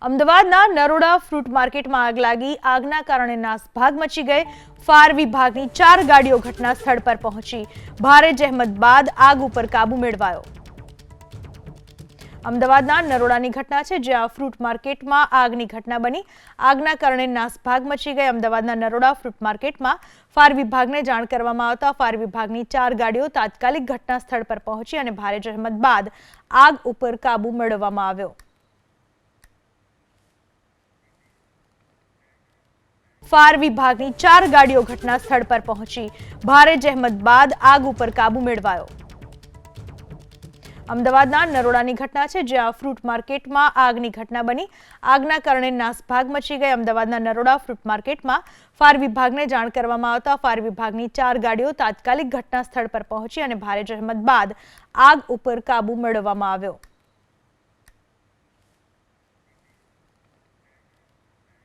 અમદાવાદના નરોડા ફ્રૂટ માર્કેટમાં આગ લાગી. આગના કારણે નાસભાગ મચી ગઈ. ફાયર વિભાગની 4 ગાડીઓ ઘટના સ્થળ પર પહોંચી. ભારે જહેમત બાદ આગ ઉપર કાબુ મેળવાયો. અમદાવાદના નરોડાની ઘટના છે, જ્યાં ફ્રૂટ માર્કેટમાં આગની ઘટના બની. આગના કારણે નાસભાગ મચી ગઈ. અમદાવાદના નરોડા ફ્રૂટ માર્કેટમાં ફાયર વિભાગને જાણ કરવામાં આવતા ફાયર વિભાગની 4 ગાડીઓ તાત્કાલિક ઘટના સ્થળ પર પહોંચી અને ભારે જહેમત બાદ આગ ઉપર કાબુ મેળવવામાં આવ્યો. ફાયર વિભાગની 4 ગાડીઓ ઘટના સ્થળ પર પહોંચી. ભારે જહેમત બાદ આગ ઉપર કાબુ મેળવાયો. અમદાવાદના નરોડાની ઘટના છે, જ્યાં ફ્રૂટ માર્કેટમાં આગની ઘટના બની. આગના કારણે નાસભાગ મચી ગઈ. અમદાવાદના નરોડા ફ્રૂટ માર્કેટમાં ફાયર વિભાગને જાણ કરવામાં આવતા ફાયર વિભાગની 4 ગાડીઓ તાત્કાલિક ઘટના સ્થળ પર પહોંચી અને ભારે જહેમત બાદ આગ ઉપર કાબુ મેળવવામાં આવ્યો.